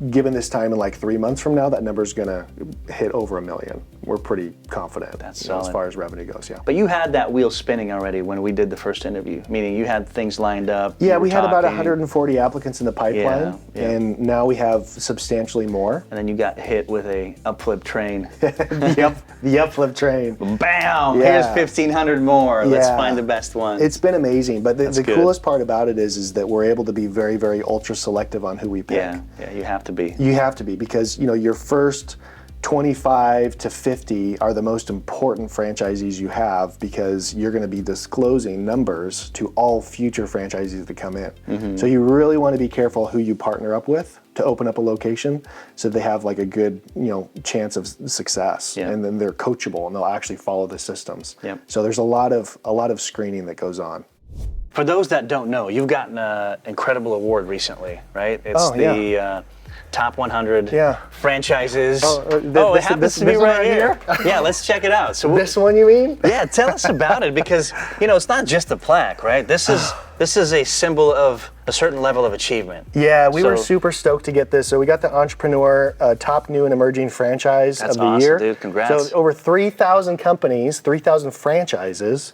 given this time in like 3 months from now, that number's gonna hit over $1 million. We're pretty confident. That's as solid. far as revenue goes, yeah. But you had that wheel spinning already when we did the first interview, meaning you had things lined up. Yeah, you were we had about talking, 140 applicants in the pipeline, and now we have substantially more. And then you got hit with a UpFlip train. the UpFlip train. Bam! Yeah. Here's 1,500 more. Let's find the best one. It's been amazing, but the good. coolest part about it is that we're able to be very, very ultra selective on who we pick. Yeah, you have to be. You have to be, because your first 25 to 50 are the most important franchisees you have, because you're going to be disclosing numbers to all future franchisees that come in. So you really want to be careful who you partner up with to open up a location, so they have like a good chance of success, and then they're coachable and they'll actually follow the systems. So there's a lot of screening that goes on. For those that don't know, you've gotten an incredible award recently, right? It's top 100 franchises. It happens to be right here. Yeah, let's check it out. So this one, you mean? Yeah, tell us about it, because it's not just a plaque, right? This is a symbol of a certain level of achievement. Yeah, we were super stoked to get this. So we got the Entrepreneur Top New and Emerging Franchise of the Year. Dude. Congrats. So over 3,000 companies, 3,000 franchises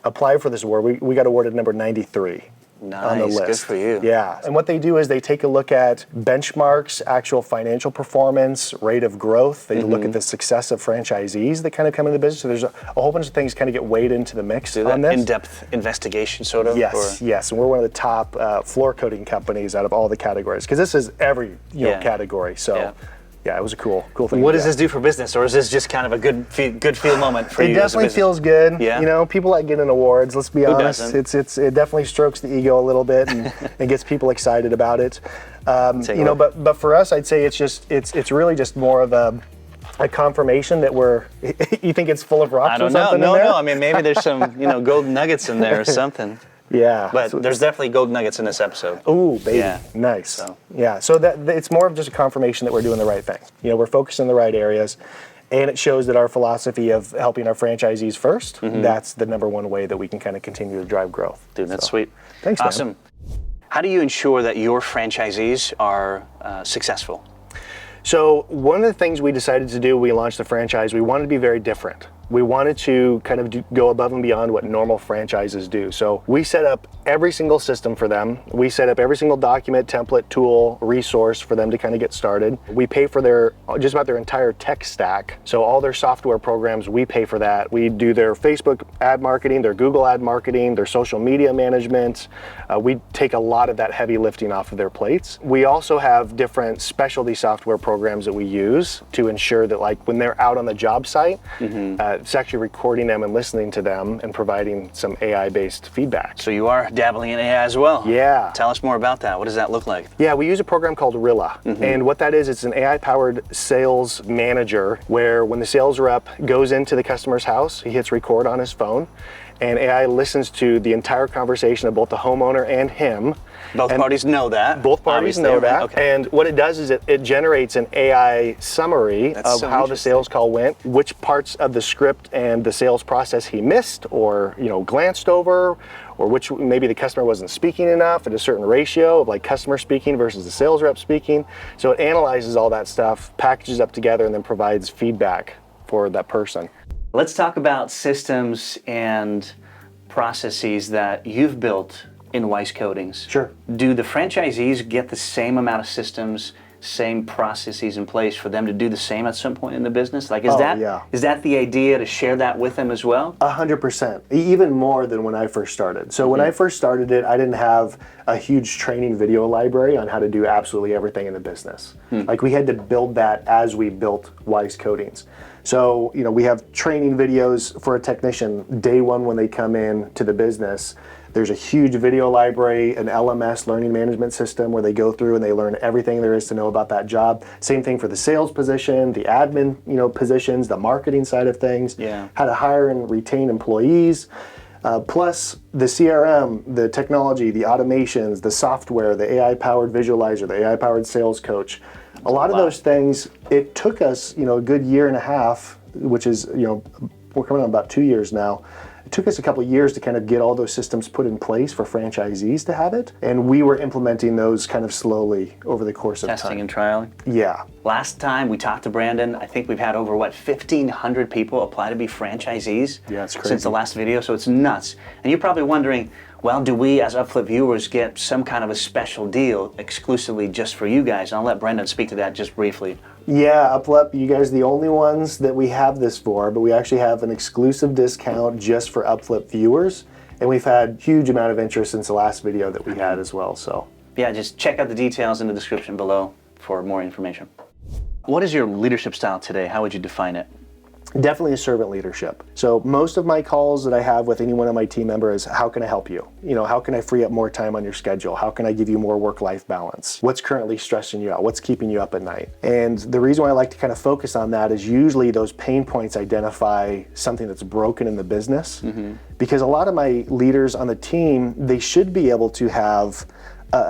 applied for this award. We got awarded number 93. On the list. Good for you. Yeah, and what they do is they take a look at benchmarks, actual financial performance, rate of growth. They look at the success of franchisees that kind of come into the business. So there's a whole bunch of things kind of get weighed into the mix on this. In-depth investigation, sort of? Yes, and we're one of the top floor coating companies out of all the categories, because this is every category. So. Yeah, it was a cool thing. What does this do for business, or is this just kind of a good feel moment for you? It definitely feels good. Yeah. People like getting awards. Let's be honest. It definitely strokes the ego a little bit and gets people excited about it. But for us, I'd say it's really just more of a confirmation that you think it's full of rocks. I don't know. No. I mean, maybe there's some golden nuggets in there or something. Yeah, but there's definitely gold nuggets in this episode. Oh, baby, nice. So that it's more of just a confirmation that we're doing the right thing. We're focused in the right areas, and it shows that our philosophy of helping our franchisees first, that's the number one way that we can kind of continue to drive growth. Dude, that's sweet. Thanks, awesome. Man. How do you ensure that your franchisees are successful? So one of the things we decided to do, we launched the franchise, we wanted to be very different. We wanted to kind of go above and beyond what normal franchises do. So we set up every single system for them. We set up every single document, template, tool, resource for them to kind of get started. We pay for just about their entire tech stack. So all their software programs, we pay for that. We do their Facebook ad marketing, their Google ad marketing, their social media management. We take a lot of that heavy lifting off of their plates. We also have different specialty software programs that we use to ensure that, like, when they're out on the job site, it's actually recording them and listening to them and providing some AI-based feedback. So you are dabbling in AI as well? Yeah. Tell us more about that. What does that look like? Yeah, we use a program called Rilla. And what that is, it's an AI-powered sales manager, where when the sales rep goes into the customer's house, he hits record on his phone, and AI listens to the entire conversation of both the homeowner and him. Both parties know that. Both parties know that. Okay. And what it does is it generates an AI summary of how the sales call went, which parts of the script and the sales process he missed or glanced over, or which maybe the customer wasn't speaking enough at a certain ratio of like customer speaking versus the sales rep speaking. So it analyzes all that stuff, packages up together, and then provides feedback for that person. Let's talk about systems and processes that you've built in Weiss Coatings. Sure. Do the franchisees get the same amount of systems, same processes in place for them to do the same at some point in the business? Like, is that the idea, to share that with them as well? 100%, even more than when I first started. So when I first started it, I didn't have a huge training video library on how to do absolutely everything in the business. Like, we had to build that as we built Weiss Coatings. So, we have training videos for a technician day one when they come in to the business. There's a huge video library, an LMS, learning management system, where they go through and they learn everything there is to know about that job. Same thing for the sales position, the admin, positions, the marketing side of things, how to hire and retain employees. Plus the CRM, the technology, the automations, the software, the AI-powered visualizer, the AI-powered sales coach. A lot of those things, it took us, a good year and a half, which is, we're coming on about 2 years now, It took us a couple of years to kind of get all those systems put in place for franchisees to have it. And we were implementing those kind of slowly over the course of time. Testing and trialing? Yeah. Last time we talked to Brandon, I think we've had over, 1,500 people apply to be franchisees Yeah, it's crazy. since the last video, so it's nuts. And you're probably wondering, well, do we as UpFlip viewers get some kind of a special deal exclusively just for you guys? And I'll let Brandon speak to that just briefly. Yeah, UpFlip, you guys are the only ones that we have this for, but we actually have an exclusive discount just for UpFlip viewers. And we've had huge amount of interest since the last video that we had as well, so. Yeah, just check out the details in the description below for more information. What is your leadership style today? How would you define it? Definitely a servant leadership. So most of my calls that I have with any one of my team members, how can I help you? You know, how can I free up more time on your schedule? How can I give you more work-life balance? What's currently stressing you out? What's keeping you up at night? And the reason why I like to kind of focus on that is usually those pain points identify something that's broken in the business. Because a lot of my leaders on the team, they should be able to have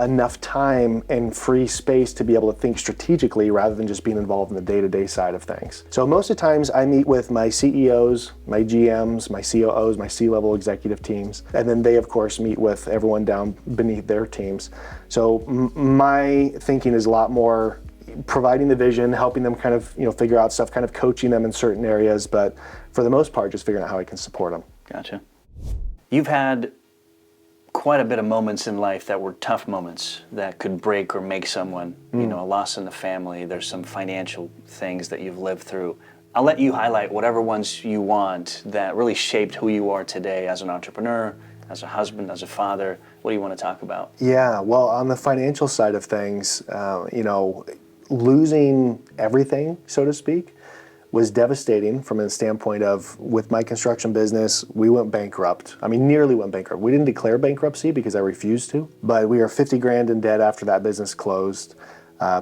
enough time and free space to be able to think strategically rather than just being involved in the day-to-day side of things. So most of the times I meet with my CEOs, my GMs, my COOs, my C-level executive teams, and then they of course meet with everyone down beneath their teams. So my thinking is a lot more providing the vision, helping them kind of figure out stuff, kind of coaching them in certain areas, but for the most part just figuring out how I can support them. Gotcha. You've had quite a bit of moments in life that were tough moments that could break or make someone, you know, a loss in the family. There's some financial things that you've lived through. I'll let you highlight whatever ones you want that really shaped who you are today as an entrepreneur, as a husband, as a father. What do you want to talk about? Yeah, well, on the financial side of things, losing everything, so to speak, was devastating from a standpoint of, with my construction business, we went bankrupt. I mean, nearly went bankrupt. We didn't declare bankruptcy because I refused to, but we were 50 grand in debt after that business closed.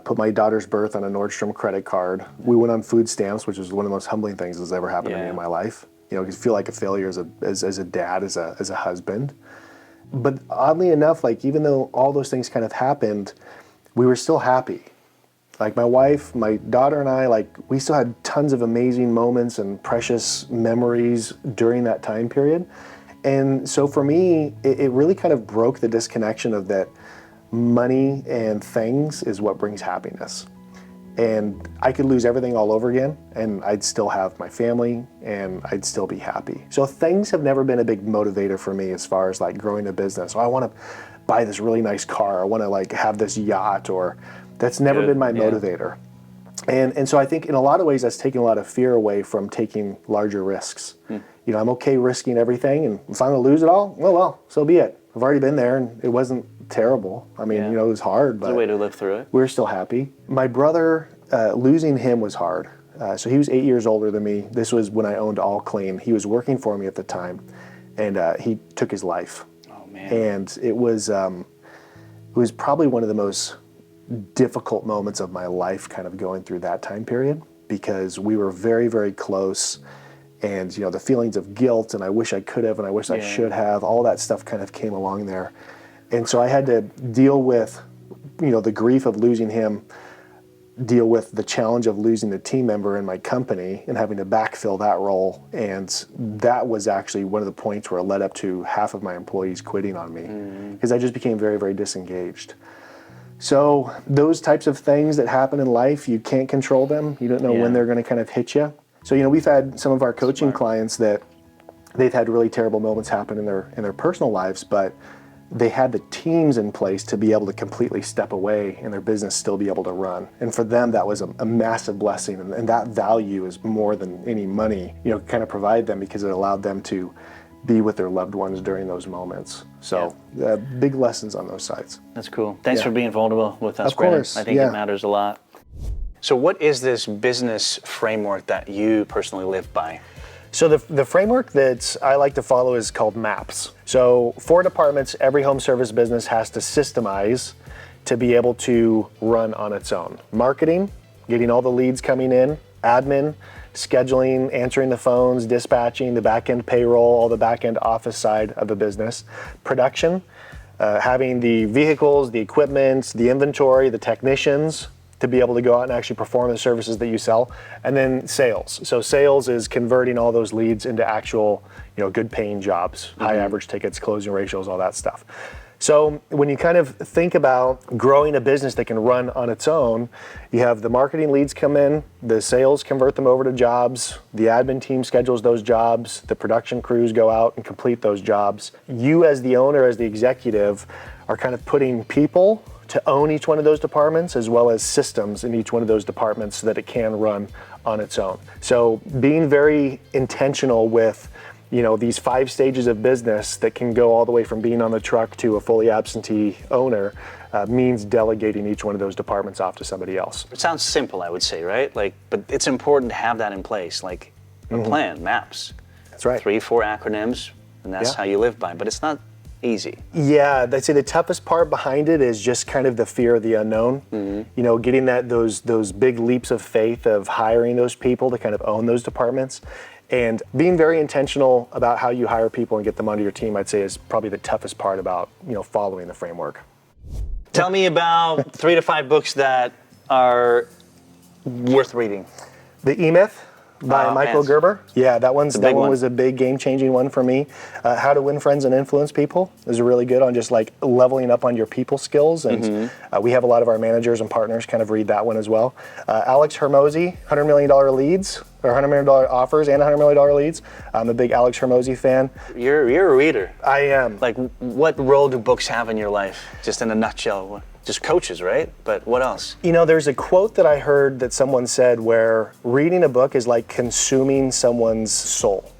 Put my daughter's birth on a Nordstrom credit card. We went on food stamps, which was one of the most humbling things that's ever happened to me in my life. You know, you feel like a failure as a dad, as a husband. But oddly enough, like even though all those things kind of happened, we were still happy. Like my wife, my daughter and I, like we still had tons of amazing moments and precious memories during that time period. And so for me, it really kind of broke the disconnection of that money and things is what brings happiness. And I could lose everything all over again and I'd still have my family and I'd still be happy. So things have never been a big motivator for me as far as like growing a business. Oh, I want to buy this really nice car. I want to like have this yacht, or that's never been my motivator. And so I think in a lot of ways that's taken a lot of fear away from taking larger risks. You know, I'm okay risking everything, and if I'm gonna lose it all, well, so be it. I've already been there and it wasn't terrible. I mean, it was hard, but it's a way to live through it. We were still happy. My brother, losing him was hard. So he was 8 years older than me. This was when I owned All Clean. He was working for me at the time, and he took his life. Oh man. And it was probably one of the most difficult moments of my life kind of going through that time period, because we were very, very close, and the feelings of guilt and I wish I could have and I wish I should have, all that stuff kind of came along there. And so I had to deal with the grief of losing him, deal with the challenge of losing a team member in my company and having to backfill that role. And that was actually one of the points where it led up to half of my employees quitting on me, because I just became very, very disengaged. So those types of things that happen in life, you can't control them. You don't know when they're going to kind of hit you. So, we've had some of our coaching clients that they've had really terrible moments happen in their personal lives, but they had the teams in place to be able to completely step away and their business still be able to run. And for them, that was a massive blessing. And that value is more than any money, kind of provide them, because it allowed them to be with their loved ones during those moments. So big lessons on those sides. That's cool. Thanks for being vulnerable with us, of course, Brandon. I think it matters a lot. So what is this business framework that you personally live by? So the framework that I like to follow is called MAPS. So for departments, every home service business has to systemize to be able to run on its own. Marketing, getting all the leads coming in, admin, scheduling, answering the phones, dispatching, the back-end payroll, all the back-end office side of the business. Production, having the vehicles, the equipment, the inventory, the technicians, to be able to go out and actually perform the services that you sell. And then sales. So sales is converting all those leads into actual, good paying jobs, high average tickets, closing ratios, all that stuff. So when you kind of think about growing a business that can run on its own, you have the marketing leads come in, the sales convert them over to jobs, the admin team schedules those jobs, the production crews go out and complete those jobs. You as the owner, as the executive, are kind of putting people to own each one of those departments, as well as systems in each one of those departments so that it can run on its own. So being very intentional with these 5 stages of business that can go all the way from being on the truck to a fully absentee owner means delegating each one of those departments off to somebody else. It sounds simple, I would say, right? But it's important to have that in place, like a plan, maps. That's right. 3, 4 acronyms, and that's how you live by. But it's not easy. Yeah, I'd say the toughest part behind it is just kind of the fear of the unknown. Getting those big leaps of faith of hiring those people to kind of own those departments. And being very intentional about how you hire people and get them onto your team, I'd say, is probably the toughest part about following the framework. Tell me about 3 to 5 books that are worth reading. The E-Myth by Michael Gerber. Yeah, that one was a big game-changing one for me. How to Win Friends and Influence People is really good on just like leveling up on your people skills. And we have a lot of our managers and partners kind of read that one as well. Alex Hormozi, $100 Million Leads, or $100 million Offers and $100 Million Leads. I'm a big Alex Hormozi fan. You're a reader. I am. Like, what role do books have in your life? Just in a nutshell. Just coaches, right? But what else? There's a quote that I heard that someone said where reading a book is like consuming someone's soul.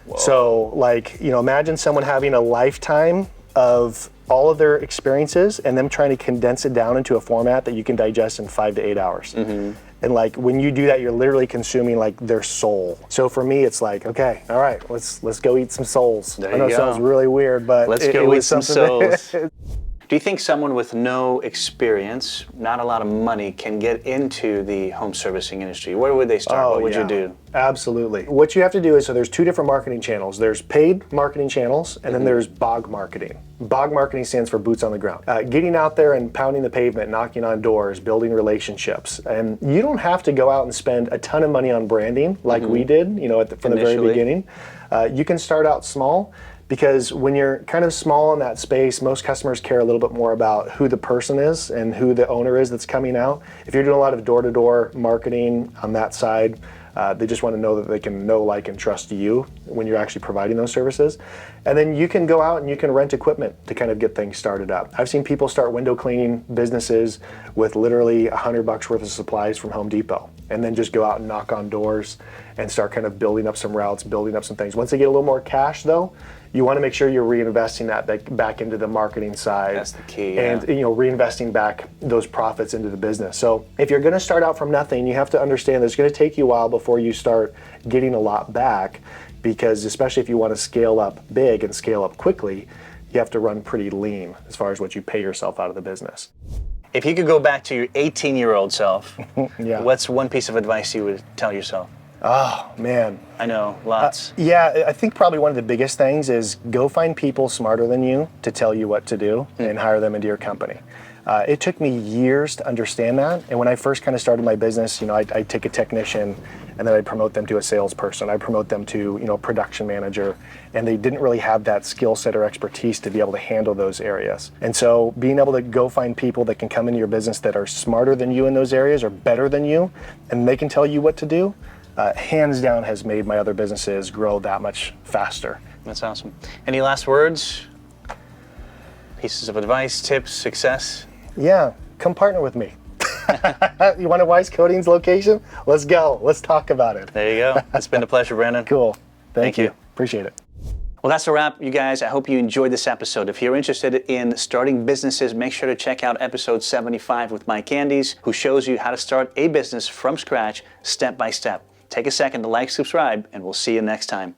Whoa. So imagine someone having a lifetime of all of their experiences and them trying to condense it down into a format that you can digest in 5 to 8 hours. And when you do that, you're literally consuming their soul. So for me, it's like, okay, all right, let's go eat some souls. I know it sounds really weird, but let's go eat some souls. Do you think someone with no experience, not a lot of money, can get into the home servicing industry? Where would they start? What would you do? Absolutely. What you have to do is, so there's 2 different marketing channels. There's paid marketing channels, and then there's BOG marketing. BOG marketing stands for boots on the ground. Getting out there and pounding the pavement, knocking on doors, building relationships. And you don't have to go out and spend a ton of money on branding like we did, from the very beginning. You can start out small. Because when you're kind of small in that space, most customers care a little bit more about who the person is and who the owner is that's coming out. If you're doing a lot of door-to-door marketing on that side, they just want to know that they can know, like, and trust you when you're actually providing those services. And then you can go out and you can rent equipment to kind of get things started up. I've seen people start window cleaning businesses with literally $100 worth of supplies from Home Depot, and then just go out and knock on doors and start kind of building up some routes, building up some things. Once they get a little more cash, though, you want to make sure you're reinvesting that back into the marketing side. That's the key. And reinvesting back those profits into the business. So if you're going to start out from nothing, you have to understand that it's going to take you a while before you start getting a lot back, because especially if you want to scale up big and scale up quickly, you have to run pretty lean as far as what you pay yourself out of the business. If you could go back to your 18-year-old self, what's one piece of advice you would tell yourself? Oh, man. I know, lots. I think probably one of the biggest things is go find people smarter than you to tell you what to do and hire them into your company. It took me years to understand that. And when I first kind of started my business, I'd take a technician and then I'd promote them to a salesperson. I'd promote them to, a production manager. And they didn't really have that skill set or expertise to be able to handle those areas. And so being able to go find people that can come into your business that are smarter than you in those areas or better than you, and they can tell you what to do, hands down has made my other businesses grow that much faster. That's awesome. Any last words? Pieces of advice, tips, success? Yeah, come partner with me. You want a Wise Coatings location? Let's go. Let's talk about it. There you go. It's been a pleasure, Brandon. Cool. Thank you. you. Appreciate it. Well, that's a wrap, you guys. I hope you enjoyed this episode. If you're interested in starting businesses, make sure to check out episode 75 with Mike Andes, who shows you how to start a business from scratch, step by step. Take a second to like, subscribe, and we'll see you next time.